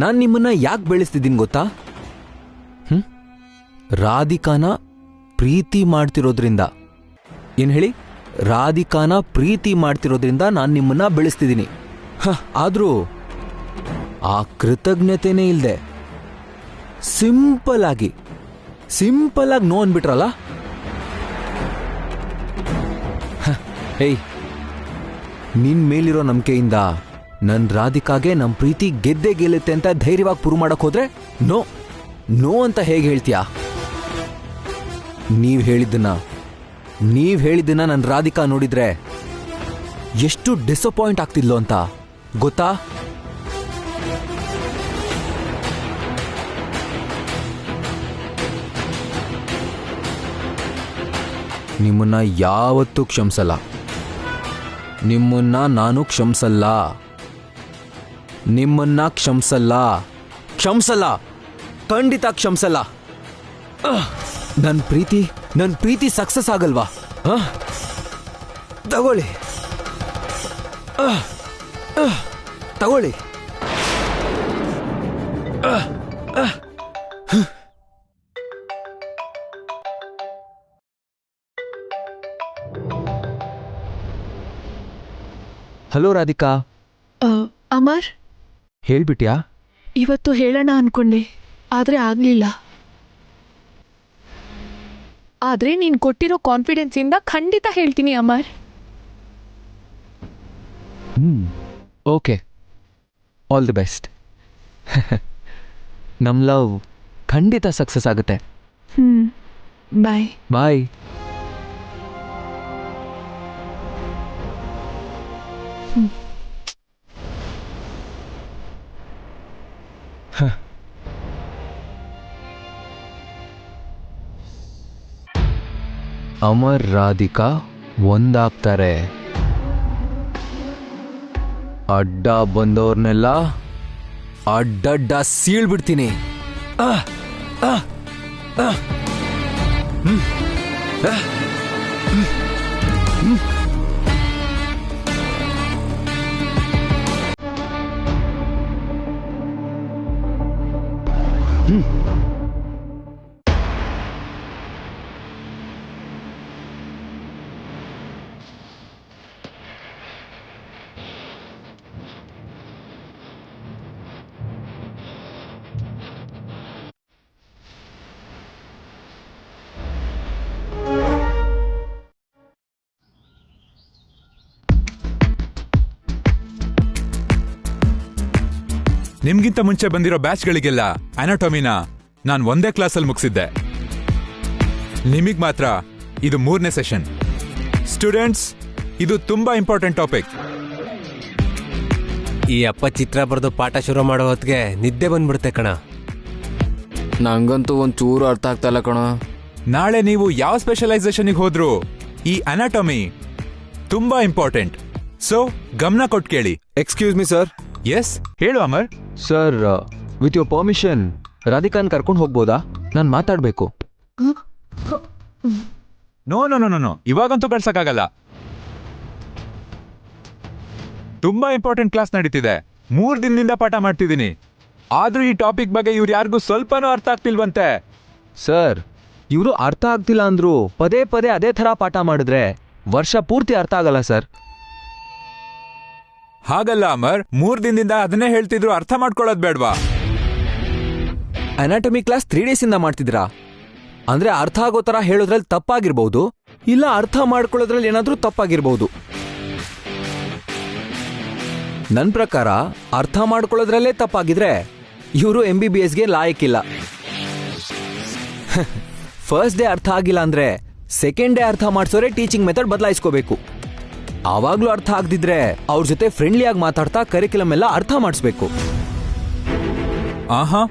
ನಾನು ನಿಮ್ಮನ್ನ ಯಾಕೆ ಬೆಳೆಸ್ತಿದ್ದೀನಿ ಗೊತ್ತಾ? ರಾಧಿಕಾನ ಪ್ರೀತಿ ಮಾಡ್ತಿರೋದ್ರಿಂದ. ಏನ್ ಹೇಳಿ? ರಾಧಿಕಾನ ಪ್ರೀತಿ ಮಾಡ್ತಿರೋದ್ರಿಂದ ನಾನು ನಿಮ್ಮನ್ನ ಬೆಳೆಸ್ತಿದ್ದೀನಿ. ಆದ್ರೂ ಆ ಕೃತಜ್ಞತೆನೇ ಇಲ್ದೆ ಸಿಂಪಲ್ ಆಗಿ ನೋ ಅನ್ಬಿಟ್ರಲ್ಲ. ಹೇಯ್, ನಿನ್ ಮೇಲಿರೋ ನಂಬಿಕೆಯಿಂದ ನನ್ ರಾಧಿಕಾಗೆ ನಮ್ ಪ್ರೀತಿ ಗೆದ್ದೆ ಗೆಲ್ಲುತ್ತೆ ಅಂತ ಧೈರ್ಯವಾಗಿ ಪ್ರೂವ್ ಮಾಡಕ್ ಹೋದ್ರೆ ನೋ ಅಂತ ಹೇಗೆ ಹೇಳ್ತೀಯಾ? ನೀವ್ ಹೇಳಿದ್ದನ್ನ ನನ್ ರಾಧಿಕಾ ನೋಡಿದ್ರೆ ಎಷ್ಟು ಡಿಸಪಾಯಿಂಟ್ ಆಗ್ತಿದ್ಲು ಅಂತ ಗೊತ್ತಾ? ನಿಮ್ಮನ್ನ ಯಾವತ್ತೂ ಕ್ಷಮಿಸಲ್ಲ. ನಿಮ್ಮನ್ನ ನಾನು ಕ್ಷಮಿಸಲ್ಲ. ಖಂಡಿತ ಕ್ಷಮಿಸಲ್ಲ. ನನ್ ಪ್ರೀತಿ ಸಕ್ಸಸ್ ಆಗಲ್ವಾ? ತಗೊಳ್ಳಿ. ಹಲೋ ರಾಧಿಕಾ. ಅಮರ್, ಹೇಳ್ಬಿಟ್ಯಾ? ಇವತ್ತು ಹೇಳೋಣ ಅನ್ಕೊಂಡೆ, ಆದ್ರೆ ಆಗ್ಲಿಲ್ಲ. ಆದ್ರೆ ನೀನ್ ಕೊಟ್ಟಿರೋ ಕಾನ್ಫಿಡೆನ್ಸ್ ಇಂದ ಖಂಡಿತ ಹೇಳ್ತೀನಿ Amar. Okay, all the best. ನಮ್ ಲವ್ ಖಂಡಿತ ಸಕ್ಸಸ್ ಆಗುತ್ತೆ. ಬಾಯ್ ಬಾಯ್. ಅಮರ್ ರಾಧಿಕಾ ಒಂದಾಗ್ತಾರೆ. ಅಡ್ಡ ಬಂದವ್ರನ್ನೆಲ್ಲ ಅಡ್ಡಡ್ಡ ಸೀಳ್ಬಿಡ್ತೀನಿ. ನಿಮ್ಗಿಂತ ಮುಂಚೆ ಬಂದಿರೋ ಬ್ಯಾಚ್ಗಳಿಗೆಲ್ಲ ಅನಾಟಮಿನ ನಾನು ಒಂದೇ ಕ್ಲಾಸಲ್ಲಿ ಮುಗಿಸಿದ್ದೆ. ನಿಮಗ್ ಮಾತ್ರ ಇದು 3ನೇ ಸೆಷನ್. ಸ್ಟೂಡೆಂಟ್ಸ್, ಇದು ತುಂಬಾ ಇಂಪಾರ್ಟೆಂಟ್ ಟಾಪಿಕ್. ಈ ಅಪ್ಪ ಚಿತ್ರ ಬರೆದು ಪಾಠ ಶುರು ಮಾಡೋ ಹೊತ್ತಿಗೆ ನಿದ್ದೆ ಬಂದ್ಬಿಡುತ್ತೆ ಕಣ. ನಂಗಂತೂ ಒಂಚೂರು ಅರ್ಥ ಆಗ್ತಾ ಇಲ್ಲ ಕಣ. ನಾಳೆ ನೀವು ಯಾವ ಸ್ಪೆಷಲೈಸೇಷನ್ಗೆ ಹೋದ್ರು ಈ ಅನಾಟಮಿ ತುಂಬಾ ಇಂಪಾರ್ಟೆಂಟ್. ಸೊ ಗಮನ ಕೊಟ್ಟು ಕೇಳಿ. Excuse me sir. ಎಸ್, ಹೇಳು Amar. Sir, with your permission ರಾಧಿಕಾನ್ ಕರ್ಕೊಂಡು ಹೋಗ್ಬೋದಾ? ನಾನು ಮಾತಾಡಬೇಕು. ನೋ, ಇವಾಗಂತೂ ಕಳ್ಸಕ್ಕಾಗಲ್ಲ. ತುಂಬಾ ಇಂಪಾರ್ಟೆಂಟ್ ಕ್ಲಾಸ್ ನಡೀತಿದೆ. 3 ದಿನದಿಂದ ಪಾಠ ಮಾಡ್ತಿದ್ದೀನಿ. ಆದ್ರೂ ಈ ಟಾಪಿಕ್ ಬಗ್ಗೆ ಇವ್ರು ಯಾರಿಗೂ ಸ್ವಲ್ಪನೂ ಅರ್ಥ ಆಗ್ತಿಲ್ವಂತೆ. ಸರ್, ಇವರು ಅರ್ಥ ಆಗ್ತಿಲ್ಲ ಅಂದ್ರು ಪದೇ ಪದೇ ಅದೇ ಥರ ಪಾಠ ಮಾಡಿದ್ರೆ ವರ್ಷ ಪೂರ್ತಿ ಅರ್ಥ ಆಗಲ್ಲ ಸರ್. ಹಾಗಲ್ಲ ಅಮರ್, 3 ದಿನದಿಂದ ಅದನ್ನೇ ಹೇಳ್ತಿದ್ರು. ಅರ್ಥ ಮಾಡ್ಕೊಳ್ಳೋದು ಬೇಡ್ವಾ? ಅನಾಟಮಿ ಕ್ಲಾಸ್ 3 days ಇಂದ ಮಾಡ್ತಿದ್ರಾ? ಅಂದ್ರೆ ಅರ್ಥ ಆಗೋ ತರ ಹೇಳೋದ್ರಲ್ಲಿ ತಪ್ಪಾಗಿರ್ಬಹುದು, ಇಲ್ಲ ಅರ್ಥ ಮಾಡ್ಕೊಳ್ಳೋದ್ರಲ್ಲಿ ಏನಾದ್ರೂ ತಪ್ಪಾಗಿರ್ಬಹುದು. ನನ್ನ ಪ್ರಕಾರ ಅರ್ಥ ಮಾಡ್ಕೊಳ್ಳೋದ್ರಲ್ಲೇ ತಪ್ಪಾಗಿದ್ರೆ ಇವರು MBBSಗೆ ಲಾಯಕ್ಕಿಲ್ಲ. ಫಸ್ಟ್ ಡೇ ಅರ್ಥ ಆಗಿಲ್ಲ ಅಂದ್ರೆ ಸೆಕೆಂಡ್ ಡೇ ಅರ್ಥ ಮಾಡ್ಸೋರೆ ಟೀಚಿಂಗ್ ಮೆಥಡ್ ಬದಲಾಯಿಸ್ಕೋಬೇಕು. ಆವಾಗ್ಲೂ ಅರ್ಥ ಆಗದಿದ್ರೆ ಅವ್ರ ಜೊತೆ ಫ್ರೆಂಡ್ಲಿ ಆಗಿ ಮಾತಾಡ್ತಾ ಕರಿಕ್ಯುಲಮ್ ಎಲ್ಲ ಅರ್ಥ ಮಾಡಿಸ್ಬೇಕು. ಆಹಾ,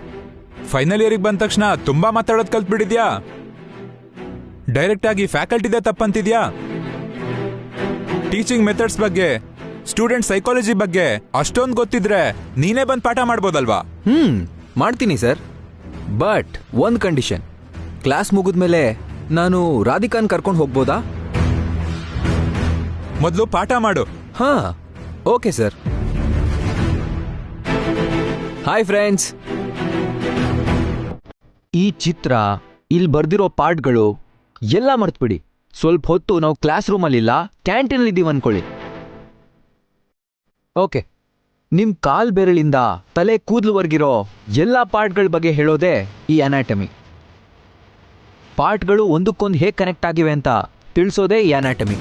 ಫೈನಲ್ ಇಯರಿಗೆ ಬಂದ ತಕ್ಷಣ ತುಂಬಾ ಮಾತಾಡೋದು ಕಲ್ತ್ಬಿಟ್ಟಿದ್ಯಾ? ಡೈರೆಕ್ಟ್ ಆಗಿ ಫ್ಯಾಕಲ್ಟಿದೇ ತಪ್ಪಂತಿದ್ಯಾ? ಟೀಚಿಂಗ್ ಮೆಥಡ್ಸ್ ಬಗ್ಗೆ, ಸ್ಟೂಡೆಂಟ್ ಸೈಕಾಲಜಿ ಬಗ್ಗೆ ಅಷ್ಟೊಂದು ಗೊತ್ತಿದ್ರೆ ನೀನೇ ಬಂದು ಪಾಠ ಮಾಡ್ಬೋದಲ್ವಾ? ಮಾಡ್ತೀನಿ ಸರ್, ಬಟ್ ಒಂದ್ ಕಂಡೀಷನ್. ಕ್ಲಾಸ್ ಮುಗಿದ್ಮೇಲೆ ನಾನು ರಾಧಿಕಾನ್ ಕರ್ಕೊಂಡು ಹೋಗ್ಬೋದಾ? ಮೊದಲು ಪಾಠ ಮಾಡು. ಹಾ, ಓಕೆ ಸರ್. Hi friends. ಈ ಚಿತ್ರ, ಇಲ್ಲಿ ಬರ್ದಿರೋ ಪಾರ್ಟ್ಗಳು ಎಲ್ಲ ಮರ್ತ್ಬಿಡಿ. ಸ್ವಲ್ಪ ಹೊತ್ತು ನಾವು ಕ್ಲಾಸ್ ರೂಮಲ್ಲಿಲ್ಲ, ಕ್ಯಾಂಟೀನಲ್ಲಿ ಇದ್ದೀವಿ ಅನ್ಕೊಳ್ಳಿ. ಓಕೆ, ನಿಮ್ಮ ಕಾಲ್ ಬೆರಳಿಂದ ತಲೆ ಕೂದಲುವರೆಗಿರೋ ಎಲ್ಲ ಪಾರ್ಟ್ಗಳ ಬಗ್ಗೆ ಹೇಳೋದೇ ಈ ಅನಾಟಮಿ. ಪಾರ್ಟ್ಗಳು ಒಂದಕ್ಕೊಂದು ಹೇಗೆ ಕನೆಕ್ಟ್ ಆಗಿವೆ ಅಂತ ತಿಳಿಸೋದೇ ಈ ಅನಾಟಮಿ.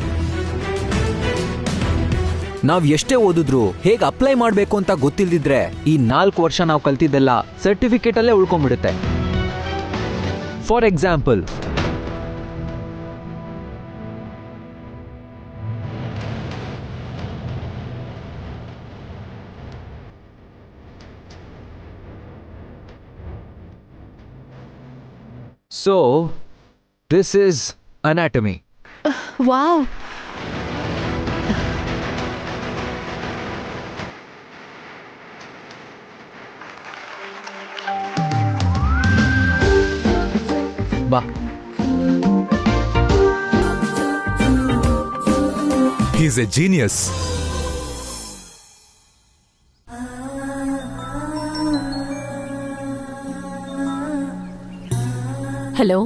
ನಾವು ಎಷ್ಟೇ ಓದಿದ್ರು ಹೇಗೆ ಅಪ್ಲೈ ಮಾಡಬೇಕು ಅಂತ ಗೊತ್ತಿಲ್ದಿದ್ರೆ ಈ 4 ವರ್ಷ ನಾವು ಕಲ್ತಿದ್ದೆಲ್ಲ ಸರ್ಟಿಫಿಕೇಟಲ್ಲೇ ಉಳ್ಕೊಂಡ್ಬಿಡುತ್ತೆ. For example, So, this is anatomy. Wow, ಬಾ. He is a genius. Hello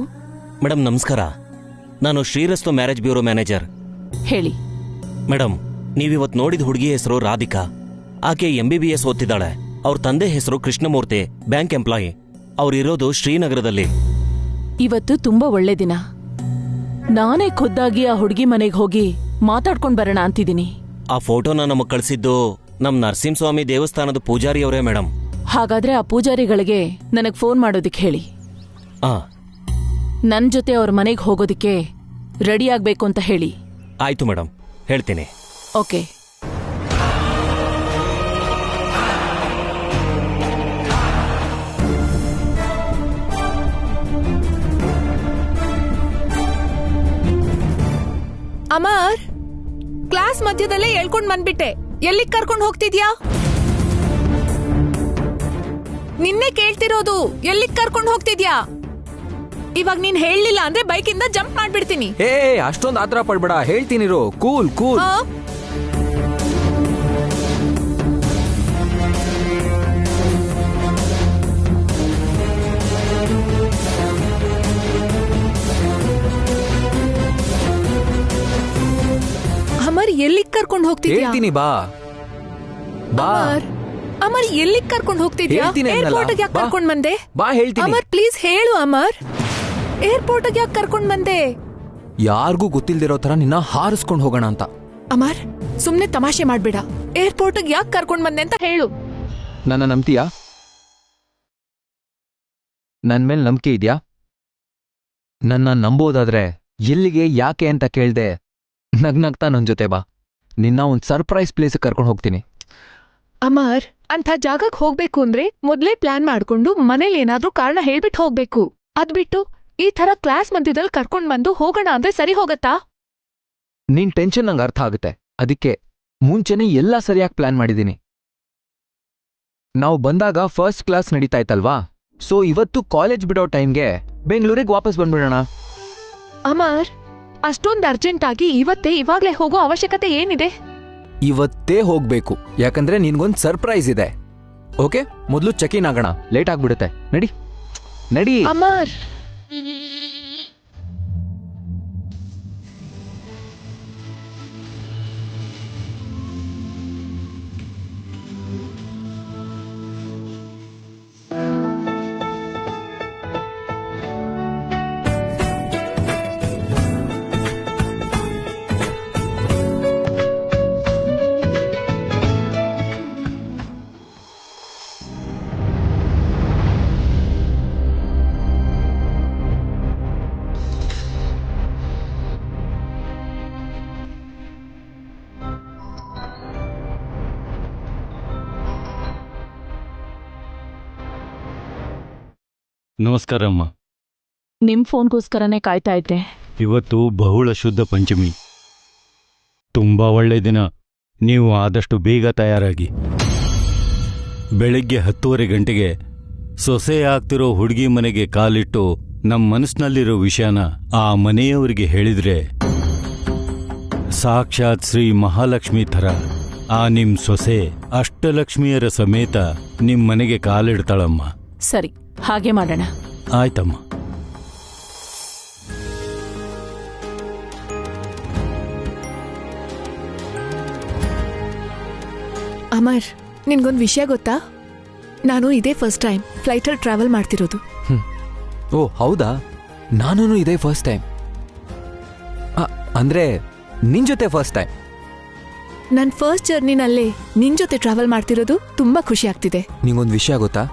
madam ನಮಸ್ಕಾರ. ನಾನು ಶ್ರೀರಸ್ತು ಮ್ಯಾರೇಜ್ ಬ್ಯೂರೋ ಮ್ಯಾನೇಜರ್. ಹೇಳಿ. ಮೇಡಮ್, ನೀವಿವತ್ತು ನೋಡಿದ ಹುಡುಗಿ ಹೆಸರು ರಾಧಿಕಾ. ಆಕೆ MBBS ಓದ್ತಿದ್ದಾಳೆ. ಅವ್ರ ತಂದೆ ಹೆಸರು ಕೃಷ್ಣಮೂರ್ತಿ, ಬ್ಯಾಂಕ್ ಎಂಪ್ಲಾಯಿ. ಅವ್ರಿರೋದು ಶ್ರೀನಗರದಲ್ಲಿ. ಇವತ್ತು ತುಂಬಾ ಒಳ್ಳೆ ದಿನ. ನಾನೇ ಖುದ್ದಾಗಿ ಆ ಹುಡುಗಿ ಮನೆಗೆ ಹೋಗಿ ಮಾತಾಡ್ಕೊಂಡ್ ಬರೋಣ ಅಂತಿದ್ದೀನಿ. ಆ ಫೋಟೋನ ನಮಗ್ ಕಳಿಸಿದ್ದು ನಮ್ ನರಸಿಂಹಸ್ವಾಮಿ ದೇವಸ್ಥಾನದ ಪೂಜಾರಿಯವರೇ ಮೇಡಮ್. ಹಾಗಾದ್ರೆ ಆ ಪೂಜಾರಿಗಳಿಗೆ ನನಗ್ ಫೋನ್ ಮಾಡೋದಿಕ್ ಹೇಳಿ. ಆ ನನ್ ಜೊತೆ ಅವ್ರ ಮನೆಗೆ ಹೋಗೋದಿಕ್ಕೆ ರೆಡಿ ಆಗ್ಬೇಕು ಅಂತ ಹೇಳಿ. ಆಯ್ತು ಮೇಡಮ್, ಹೇಳ್ತೀನಿ. ಓಕೆ. ಅಮರ್, ಕ್ಲಾಸ್ ಮಧ್ಯದಲ್ಲೇ ಹೇಳ್ಕೊಂಡ್ ಬಂದ್ಬಿಟ್ಟೆ. ಎಲ್ಲಿಗ್ ಕರ್ಕೊಂಡ್ ಹೋಗ್ತಿದ್ಯಾ? ನಿನ್ನೆ ಕೇಳ್ತಿರೋದು, ಎಲ್ಲಿಗ್ ಕರ್ಕೊಂಡ್ ಹೋಗ್ತಿದ್ಯಾ? ಇವಾಗ ನೀನ್ ಹೇಳಲಿಲ್ಲ ಅಂದ್ರೆ ಬೈಕಿಂದ ಜಂಪ್ ಮಾಡ್ಬಿಡ್ತೀನಿ. ಏ, ಅಷ್ಟೊಂದು ಆತರ ಪಡ್ಬೇಡ, ಹೇಳ್ತೀನಿರು. Cool cool. ಅಮರ್, ಎಲ್ಲಿಗ್ ಕರ್ಕೊಂಡ್ ಹೋಗ್ತಿದ್ಯಾ? ಹೇಳ್ತೀನಿ, ಬಾ ಬಾ. ಅಮರ್, ಎಲ್ಲಿಗ್ ಕರ್ಕೊಂಡ್ ಹೋಗ್ತಿದ್ಯಾ? ಹೇಳ್ತೀನಿ ಅನ್ನಲ್ಲ. ಏರ್ಪೋರ್ಟ್ ಯಾಕೆ ಬಾ. ಕರ್ಕೊಂಡ್ ಬಂದೆ? ಬಾ, ಹೇಳ್ತೀನಿ. ಅಮರ್, ಪ್ಲೀಸ್ ಹೇಳು. ಅಮರ್, ಏರ್ಪೋರ್ಟ್ ಯಾಕೆ ಕರ್ಕೊಂಡ್ ಬಂದೆ? ಯಾರಿಗೂ ಗೊತ್ತಿಲ್ದಿರೋ ತರ ನಿನ್ನ ಹಾರಿಸ್ಕೊಂಡು ಹೋಗೋಣ ಅಂತ. ಅಮರ್, ಸುಮ್ನೆ ತಮಾಷೆ ಮಾಡ್ಬೇಡ. ಏರ್ಪೋರ್ಟ್ ಯಾಕೆ ಕರ್ಕೊಂಡ್ ಬಂದೆ ಅಂತ ಹೇಳು. ನನ್ನ ನಂಬ್ತೀಯಾ? ನನ್ ಮೇಲೆ ನಂಬಿಕೆ ಇದೆಯಾ? ನನ್ನ ನಂಬೋದಾದ್ರೆ ಎಲ್ಲಿಗೆ, ಯಾಕೆ ಅಂತ ಕೇಳ್ದೆ ನಗ್ನಗ್ತಾ ನನ್ ಜೊತೆ ಬಾ. ನಿನ್ನ ಒಂದ್ ಸರ್ಪ್ರೈಸ್ ಪ್ಲೇಸ್ ಕರ್ಕೊಂಡು ಹೋಗ್ತೀನಿ. ಅಮರ್, ಅಂತ ಜಾಗಕ್ಕೆ ಹೋಗ್ಬೇಕು ಅಂದ್ರೆ ಮೊದ್ಲೇ ಪ್ಲಾನ್ ಮಾಡ್ಕೊಂಡು ಮನೇಲಿ ಏನಾದ್ರೂ ಕಾರಣ ಹೇಳ್ಬಿಟ್ಟು ಹೋಗ್ಬೇಕು. ಅದ್ಬಿಟ್ಟು ಈ ತರ ಕ್ಲಾಸ್ ಮಧ್ಯದಲ್ಲಿ ಕರ್ಕೊಂಡ್ ಬಂದು ಹೋಗೋಣ ಅಂದ್ರೆ ಸರಿ ಹೋಗತ್ತಾ? ನಿನ್ ಟೆನ್ಷನ್ ನಂಗೆ ಅರ್ಥ ಆಗುತ್ತೆ. ಅದಕ್ಕೆ ಮುಂಚೆನೆ ಎಲ್ಲ ಸರಿಯಾಗಿ ಪ್ಲಾನ್ ಮಾಡಿದ್ದೀನಿ. ನಾವು ಬಂದಾಗ ಫಸ್ಟ್ ಕ್ಲಾಸ್ ನಡೀತಾ ಇತ್ತಲ್ವಾ, ಸೊ ಇವತ್ತು ಕಾಲೇಜ್ ಬಿಡೋ ಟೈಮ್ಗೆ ಬೆಂಗಳೂರಿಗೆ ವಾಪಸ್ ಬಂದ್ಬಿಡೋಣ. ಅಮರ್, ಅಷ್ಟೊಂದು ಅರ್ಜೆಂಟ್ ಆಗಿ ಇವಾಗ್ಲೇ ಹೋಗೋ ಅವಶ್ಯಕತೆ ಏನಿದೆ? ಇವತ್ತೇ ಹೋಗ್ಬೇಕು, ಯಾಕಂದ್ರೆ ನಿನ್ಗೊಂದ್ ಸರ್ಪ್ರೈಸ್ ಇದೆ. ಓಕೆ, ಮೊದಲು ಚೆಕ್ ಇನ್ ಆಗೋಣ, ಲೇಟ್ ಆಗ್ಬಿಡುತ್ತೆ. ನಡಿ ನಡಿ. ಅಮರ್, ನಮಸ್ಕಾರ ಅಮ್ಮ. ನಿಮ್ ಫೋನ್ಗೋಸ್ಕರನೇ ಕಾಯ್ತಾ ಇದ್ದೆ. ಇವತ್ತು ಬಹುಳ ಶುದ್ಧ ಪಂಚಮಿ, ತುಂಬಾ ಒಳ್ಳೆ ದಿನ. ನೀವು ಆದಷ್ಟು ಬೇಗ ತಯಾರಾಗಿ ಬೆಳಿಗ್ಗೆ 10:30 ಗಂಟೆಗೆ ಸೊಸೆ ಆಗ್ತಿರೋ ಹುಡುಗಿ ಮನೆಗೆ ಕಾಲಿಟ್ಟು ನಮ್ಮ ಮನಸ್ಸಿನಲ್ಲಿರೋ ವಿಷಯನ ಆ ಮನೆಯವರಿಗೆ ಹೇಳಿದ್ರೆ ಸಾಕ್ಷಾತ್ ಶ್ರೀ ಮಹಾಲಕ್ಷ್ಮಿ ಥರ ಆ ನಿಮ್ ಸೊಸೆ ಅಷ್ಟಲಕ್ಷ್ಮಿಯರ ಸಮೇತ ನಿಮ್ ಮನೆಗೆ ಕಾಲಿಡ್ತಾಳಮ್ಮ. ಸರಿ, ಹಾಗೆ ಮಾಡೋಣ. ಆಯ್ತಮ್ಮ. ಅಮರ್, ನಿನ್ಗೊಂದು ವಿಷಯ ಗೊತ್ತಾ? ನಾನು ಇದೇ ಫಸ್ಟ್ ಟೈಮ್ ಫ್ಲೈಟಲ್ಲಿ ಟ್ರಾವೆಲ್ ಮಾಡ್ತಿರೋದು. ಓ ಹೌದಾ? ನಾನೂ ಇದೇ ಫಸ್ಟ್ ಟೈಮ್. ಅಂದ್ರೆ ನಿನ್ ಜೊತೆ ಫಸ್ಟ್ ಟೈಮ್. ನನ್ನ ಫಸ್ಟ್ ಜರ್ನಿನಲ್ಲೇ ನಿನ್ ಜೊತೆ ಟ್ರಾವೆಲ್ ಮಾಡ್ತಿರೋದು ತುಂಬಾ ಖುಷಿ ಆಗ್ತಿದೆ. ನಿಂಗೊಂದು ವಿಷಯ ಗೊತ್ತಾ?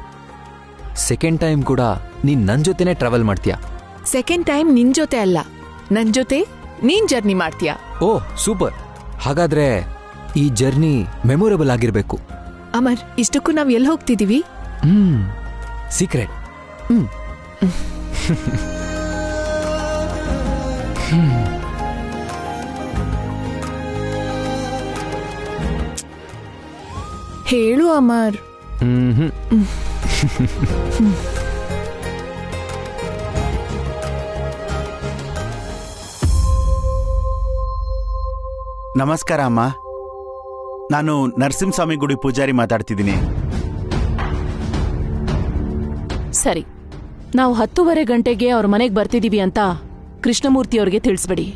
ಸೆಕೆಂಡ್ ಟೈಮ್ ಕೂಡ ನೀನ್ ನನ್ ಜೊತೆನೇ ಟ್ರಾವೆಲ್ ಮಾಡ್ತೀಯಾ. ಸೆಕೆಂಡ್ ಟೈಮ್ ನಿನ್ ಜೊತೆ ಅಲ್ಲ, ನನ್ ಜೊತೆ ನೀನ್ ಜರ್ನಿ ಮಾಡ್ತೀಯಾ. ಓ ಸೂಪರ್. ಹಾಗಾದ್ರೆ ಈ ಜರ್ನಿ ಮೆಮೊರೇಬಲ್ ಆಗಿರ್ಬೇಕು. ಅಮರ್, ಇಷ್ಟಕ್ಕೂ ನಾವ್ ಎಲ್ಲಿ ಹೋಗ್ತಿದೀವಿ? ಸೀಕ್ರೆಟ್. ಹೇಳು ಅಮರ್. ನಮಸ್ಕಾರ ಅಮ್ಮ. ನಾನು ನರಸಿಂಹಸ್ವಾಮಿ ಗುಡಿ ಪೂಜಾರಿ ಮಾತಾಡ್ತಿದ್ದೀನಿ. ಸರಿ, ನಾವು 10:30 ಗಂಟೆಗೆ ಅವ್ರ ಮನೆಗೆ ಬರ್ತಿದೀವಿ ಅಂತ ಕೃಷ್ಣಮೂರ್ತಿ ಅವ್ರಿಗೆ ತಿಳಿಸ್ಬೇಡಿ.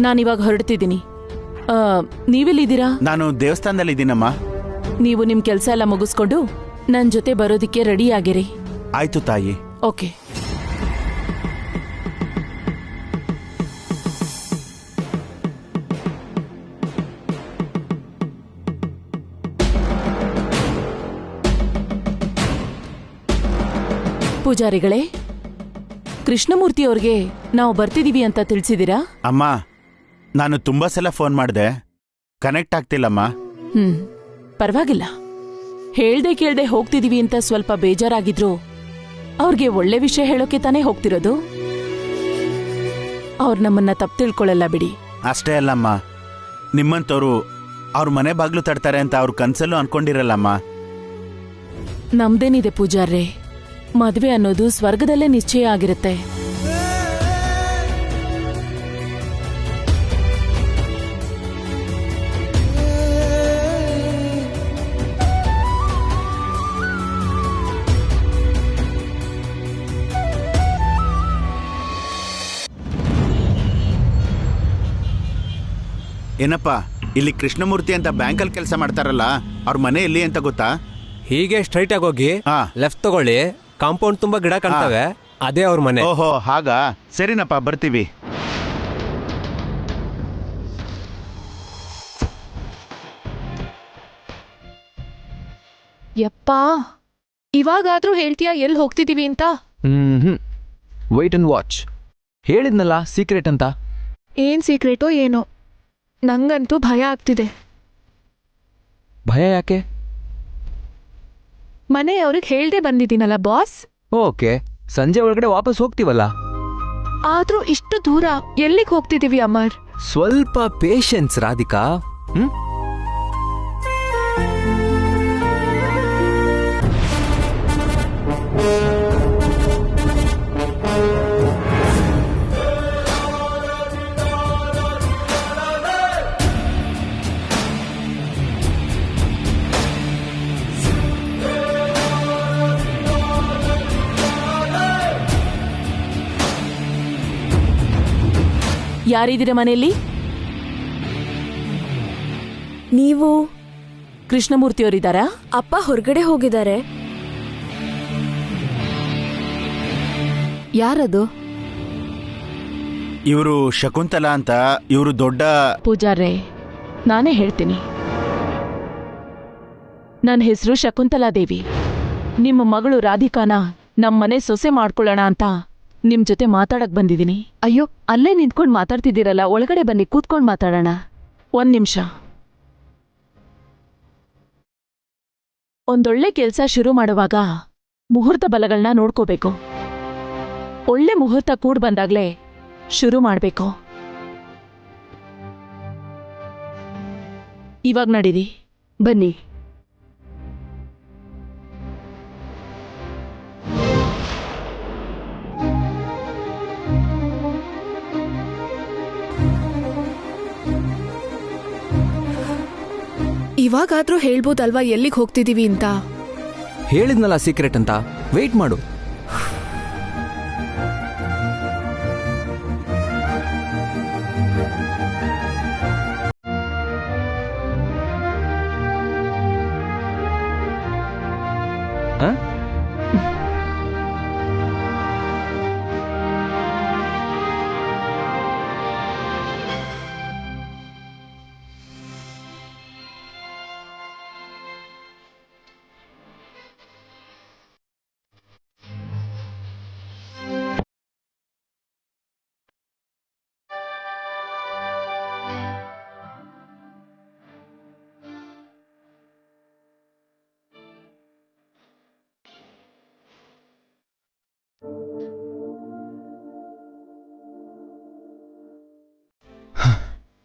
ನಾನಿವಾಗ ಹೊರಡ್ತಿದ್ದೀನಿ. ನೀವೆಲ್ಲಿದ್ದೀರಾ? ನಾನು ದೇವಸ್ಥಾನದಲ್ಲಿದ್ದೀನಮ್ಮ. ನೀವು ನಿಮ್ ಕೆಲಸ ಎಲ್ಲ ಮುಗಿಸ್ಕೊಂಡು ನನ್ ಜೊತೆ ಬರೋದಿಕ್ಕೆ ರೆಡಿ ಆಗಿರಿ. ಆಯ್ತು ತಾಯಿ. ಓಕೆ. ಪೂಜಾರಿಗಳೇ, ಕೃಷ್ಣಮೂರ್ತಿ ಅವ್ರಿಗೆ ನಾವು ಬರ್ತಿದೀವಿ ಅಂತ ತಿಳಿಸಿದಿರಾ? ಅಮ್ಮ, ನಾನು ತುಂಬಾ ಸಲ ಫೋನ್ ಮಾಡಿದೆ, ಕನೆಕ್ಟ್ ಆಗ್ತಿಲ್ಲಮ್ಮ. ಪರವಾಗಿಲ್ಲ. ಹೇಳ್ದೆ ಕೇಳ್ದೆ ಹೋಗ್ತಿದೀವಿ ಅಂತ ಸ್ವಲ್ಪ ಬೇಜಾರಾಗಿದ್ರು ಅವ್ರಿಗೆ ಒಳ್ಳೆ ವಿಷಯ ಹೇಳೋಕೆ ತಾನೇ ಹೋಗ್ತಿರೋದು. ಅವ್ರು ನಮ್ಮನ್ನ ತಪ್ಪು ತಿಳ್ಕೊಳ್ಳಲ್ಲ ಬಿಡಿ. ಅಷ್ಟೇ ಅಲ್ಲಮ್ಮ, ನಿಮ್ಮಂತವ್ರು ಅವ್ರ ಮನೆ ಬಾಗ್ಲು ತಡ್ತಾರೆ ಅಂತ ಅವ್ರ ಕನ್ಸಲ್ಲೂ ಅನ್ಕೊಂಡಿರಲ್ಲಮ್ಮ. ನಮ್ದೇನಿದೆ ಪೂಜಾರ್ರೆ, ಮದ್ವೆ ಅನ್ನೋದು ಸ್ವರ್ಗದಲ್ಲೇ ನಿಶ್ಚಯ ಆಗಿರುತ್ತೆ. ಏನಪ್ಪ, ಇಲ್ಲಿ ಕೃಷ್ಣಮೂರ್ತಿ ಅಂತ ಬ್ಯಾಂಕಲ್ಲಿ ಕೆಲಸ ಮಾಡ್ತಾರಲ್ಲ, ಅವ್ರ ಮನೆ ಎಲ್ಲಿ ಅಂತ ಗೊತ್ತಾ? ಹೀಗೆ ಸ್ಟ್ರೈಟ್ ಆಗಿ ಹೋಗಿ ಲೆಫ್ಟ್ ತಗೊಳ್ಳಿ. ಕಾಂಪೌಂಡ್ ತುಂಬಾ ಗಿಡ ಕಾಣ್ತವೆ, ಅದೇ ಅವ್ರ ಮನೆ. ಓಹೋ ಹಾಗಾ? ಸರಿನಪ್ಪ, ಬರ್ತೀವಿ. ಯಪ್ಪಾ, ಇವಾಗಾದ್ರೂ ಹೇಳ್ತೀಯಾ ಎಲ್ಲಿ ಹೋಗ್ತಿದೀವಿ ಅಂತ? White and watch. ಹೇಳಿದ್ನಲ್ಲ ಸೀಕ್ರೆಟ್ ಅಂತ. ಏನ್ ಸೀಕ್ರೆಟೋ ಏನೋ, ನಂಗಂತೂ ಭಯ ಆಗ್ತಿದೆ. ಭಯ ಯಾಕೆ? ಮನೆಯವ್ರಿಗೆ ಹೇಳ್ದೆ ಬಂದಿದ್ದೀನಲ್ಲ ಬಾಸ್. ಓಕೆ, ಸಂಜೆ ಒಳಗಡೆ ವಾಪಸ್ ಹೋಗ್ತೀವಲ್ಲ. ಆದ್ರೂ ಇಷ್ಟು ದೂರ ಎಲ್ಲಿಗೆ ಹೋಗ್ತಿದೀವಿ ಅಮರ್? ಸ್ವಲ್ಪ ಪೇಷನ್ಸ್ ರಾಧಿಕಾ. ಯಾರಿದ್ದೀರ ಮನೆಯಲ್ಲಿ? ನೀವು? ಕೃಷ್ಣಮೂರ್ತಿಯವರಿದ್ದಾರಾ? ಅಪ್ಪ ಹೊರಗಡೆ ಹೋಗಿದ್ದಾರೆ. ಯಾರದು? ಇವರು ಶಕುಂತಲಾ ಅಂತ. ಇವರು ದೊಡ್ಡ ಪೂಜಾರ್ರೆ, ನಾನೇ ಹೇಳ್ತೀನಿ. ನನ್ನ ಹೆಸರು ಶಕುಂತಲಾ ದೇವಿ. ನಿಮ್ಮ ಮಗಳು ರಾಧಿಕಾನ ನಮ್ಮನೆ ಸೊಸೆ ಮಾಡ್ಕೊಳ್ಳೋಣ ಅಂತ ನಿಮ್ ಜೊತೆ ಮಾತಾಡಕ್ ಬಂದಿದ್ದೀನಿ. ಅಯ್ಯೋ, ಅಲ್ಲೇ ನಿಂತ್ಕೊಂಡು ಮಾತಾಡ್ತಿದ್ದೀರಲ್ಲ, ಒಳಗಡೆ ಬನ್ನಿ, ಕೂತ್ಕೊಂಡು ಮಾತಾಡೋಣ. 1 ನಿಮಿಷ. ಒಂದೊಳ್ಳೆ ಕೆಲ್ಸ ಶುರು ಮಾಡುವಾಗ ಮುಹೂರ್ತ ಬಲಗಳನ್ನ ನೋಡ್ಕೋಬೇಕು. ಒಳ್ಳೆ ಮುಹೂರ್ತ ಕೂಡ್ ಬಂದಾಗ್ಲೇ ಶುರು ಮಾಡ್ಬೇಕು. ಇವಾಗ ನಡೀರಿ, ಬನ್ನಿ. ಇವಾಗಾದ್ರೂ ಹೇಳ್ಬೋದಲ್ವಾ ಎಲ್ಲಿಗೆ ಹೋಗ್ತಿದೀವಿ ಅಂತ. ಹೇಳಿದ್ನಲ್ಲ ಸೀಕ್ರೆಟ್ ಅಂತ, ವೆಯ್ಟ್ ಮಾಡು. ಆ?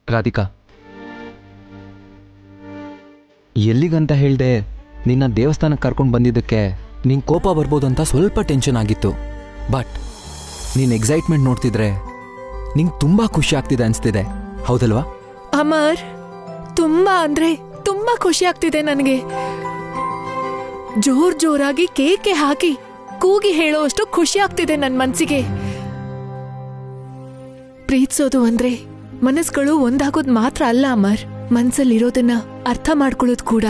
ರಾಧಿಕಾ, ಎಲ್ಲಿಗಂತ ಹೇಳ್ದೆ ನಿನ್ನ ದೇವಸ್ಥಾನಕ್ಕೆ ಕರ್ಕೊಂಡು ಬಂದಿದ್ದಕ್ಕೆ ನಿಂಗೆ ಕೋಪ ಬರ್ಬೋದು ಅಂತ ಸ್ವಲ್ಪ ಟೆನ್ಷನ್ ಆಗಿತ್ತು. ಬಟ್ ನೀನ್ ಎಕ್ಸೈಟ್ಮೆಂಟ್ ನೋಡ್ತಿದ್ರೆ ನಿಂಗೆ ತುಂಬಾ ಖುಷಿ ಆಗ್ತಿದೆ ಅನ್ಸ್ತಿದೆ, ಹೌದಲ್ವಾ? ಅಮರ್, ತುಂಬಾ ಅಂದ್ರೆ ತುಂಬಾ ಖುಷಿ ಆಗ್ತಿದೆ ನನಗೆ. ಜೋರಾಗಿ ಕೇಕೆ ಹಾಕಿ ಕೂಗಿ ಹೇಳೋಷ್ಟು ಖುಷಿ ಆಗ್ತಿದೆ ನನ್ ಮನ್ಸಿಗೆ. ಪ್ರೀತಿಸೋದು ಅಂದ್ರೆ ಮನಸ್ಗಳು ಒಂದಾಗೋದ್ ಮಾತ್ರ ಅಲ್ಲ ಅಮರ್, ಮನ್ಸಲ್ಲಿರೋದನ್ನ ಅರ್ಥ ಮಾಡ್ಕೊಳ್ಳೋದು ಕೂಡ.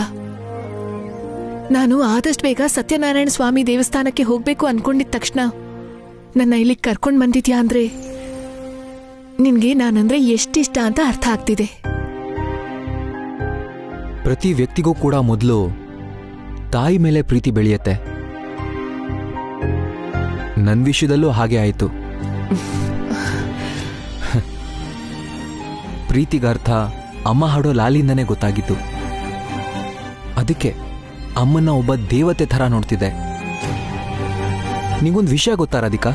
ನಾನು ಆದಷ್ಟು ಬೇಗ ಸತ್ಯನಾರಾಯಣ ಸ್ವಾಮಿ ದೇವಸ್ಥಾನಕ್ಕೆ ಹೋಗ್ಬೇಕು ಅನ್ಕೊಂಡಿದ ತಕ್ಷಣ ನನ್ನ ಇಲ್ಲಿಗೆ ಕರ್ಕೊಂಡ್ ಬಂದಿದ್ಯಾ ಅಂದ್ರೆ ನಿನ್ಗೆ ನಾನಂದ್ರೆ ಎಷ್ಟಿಷ್ಟ ಅಂತ ಅರ್ಥ ಆಗ್ತಿದೆ. ಪ್ರತಿ ವ್ಯಕ್ತಿಗೂ ಕೂಡ ಮೊದಲು ತಾಯಿ ಮೇಲೆ ಪ್ರೀತಿ ಬೆಳೆಯುತ್ತೆ. ನನ್ನ ವಿಷಯದಲ್ಲೂ ಹಾಗೆ ಆಯಿತು. ಪ್ರೀತಿಗರ್ಥ ಅಮ್ಮ ಹಾಡೋ ಲಾಲಿಂದನೇ ಗೊತ್ತಾಗಿತ್ತು. ಅದಕ್ಕೆ ಅಮ್ಮನ್ನ ಒಬ್ಬ ದೇವತೆ ಥರ ನೋಡ್ತಿದ್ದೆ. ನಿಂಗೊಂದು ವಿಷಯ ಗೊತ್ತಾ ರಾಧಿಕಾ?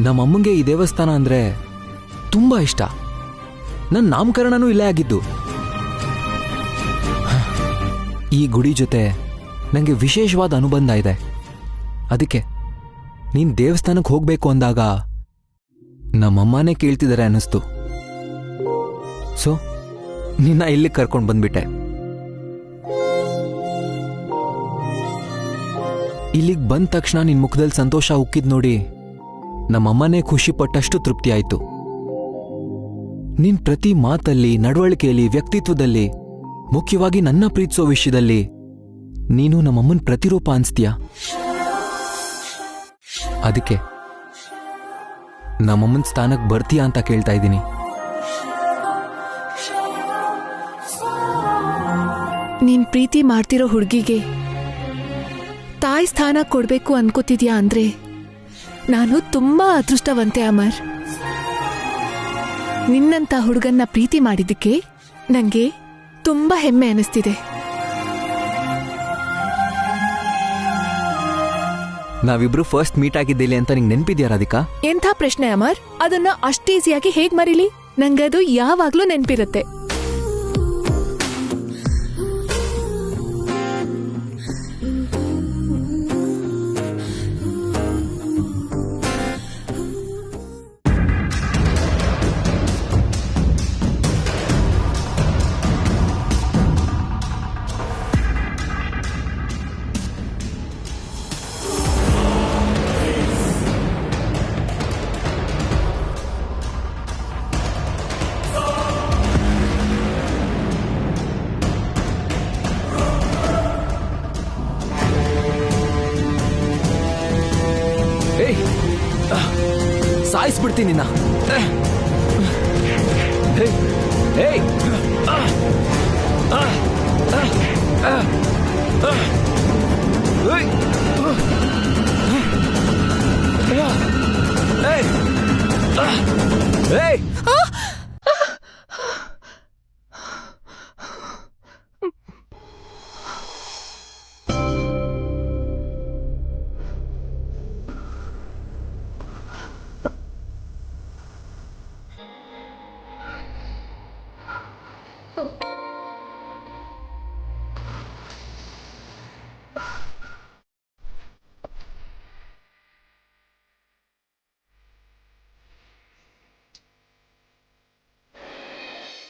ನಮ್ಮಮ್ಮಂಗೆ ಈ ದೇವಸ್ಥಾನ ಅಂದ್ರೆ ತುಂಬಾ ಇಷ್ಟ. ನನ್ನ ನಾಮಕರಣನೂ ಇಲ್ಲೇ ಆಗಿದ್ದು. ಈ ಗುಡಿ ಜೊತೆ ನನಗೆ ವಿಶೇಷವಾದ ಅನುಬಂಧ ಇದೆ. ಅದಕ್ಕೆ ನೀನ್ ದೇವಸ್ಥಾನಕ್ಕೆ ಹೋಗ್ಬೇಕು ಅಂದಾಗ ನಮ್ಮಮ್ಮನೇ ಕೇಳ್ತಿದ್ದಾರೆ ಅನ್ನಿಸ್ತು. ಸೊ ನಿನ್ನ ಇಲ್ಲಿ ಕರ್ಕೊಂಡು ಬಂದ್ಬಿಟ್ಟೆ. ಇಲ್ಲಿಗೆ ಬಂದ ತಕ್ಷಣ ನಿನ್ ಮುಖದಲ್ಲಿ ಸಂತೋಷ ಉಕ್ಕಿದ್ ನೋಡಿ ನಮ್ಮಮ್ಮನೇ ಖುಷಿ ಪಟ್ಟಷ್ಟು ತೃಪ್ತಿ ಆಯ್ತು. ನಿನ್ ಪ್ರತಿ ಮಾತಲ್ಲಿ, ನಡವಳಿಕೆಯಲ್ಲಿ, ವ್ಯಕ್ತಿತ್ವದಲ್ಲಿ, ಮುಖ್ಯವಾಗಿ ನನ್ನ ಪ್ರೀತಿಸೋ ವಿಷಯದಲ್ಲಿ ನೀನು ನಮ್ಮಮ್ಮನ ಪ್ರತಿರೂಪ ಅನ್ಸ್ತೀಯ. ಅದಕ್ಕೆ ನಮ್ಮಮ್ಮನ ಸ್ಥಾನಕ್ಕೆ ಬರ್ತೀಯಾ ಅಂತ ಕೇಳ್ತಾ ಇದ್ದೀನಿ. ನೀನ್ ಪ್ರೀತಿ ಮಾಡ್ತಿರೋ ಹುಡುಗಿಗೆ ತಾಯಿ ಸ್ಥಾನ ಕೊಡ್ಬೇಕು ಅನ್ಕೋತಿದ್ಯಾ ಅಂದ್ರೆ ನಾನು ತುಂಬಾ ಅದೃಷ್ಟವಂತೆ ಅಮರ್. ನಿನ್ನಂತ ಹುಡುಗನ್ನ ಪ್ರೀತಿ ಮಾಡಿದ್ದಕ್ಕೆ ನಂಗೆ ತುಂಬಾ ಹೆಮ್ಮೆ ಅನಿಸ್ತಿದೆ. ನಾವಿಬ್ರು ಫಸ್ಟ್ ಮೀಟ್ ಆಗಿದ್ದೇಲಿ ಅಂತ ನಿಂಗೆ ನೆನ್ಪಿದ್ಯಾ ರಾಧಿಕಾ? ಎಂಥ ಪ್ರಶ್ನೆ ಅಮರ್, ಅದನ್ನ ಅಷ್ಟು ಈಸಿಯಾಗಿ ಹೇಗ್ ಮರೀಲಿ? ನಂಗದು ಯಾವಾಗ್ಲೂ ನೆನ್ಪಿರುತ್ತೆ. ಸಾಯಿಸ್ಬಿಡ್ತೀನಿ ನಿನ್ನ.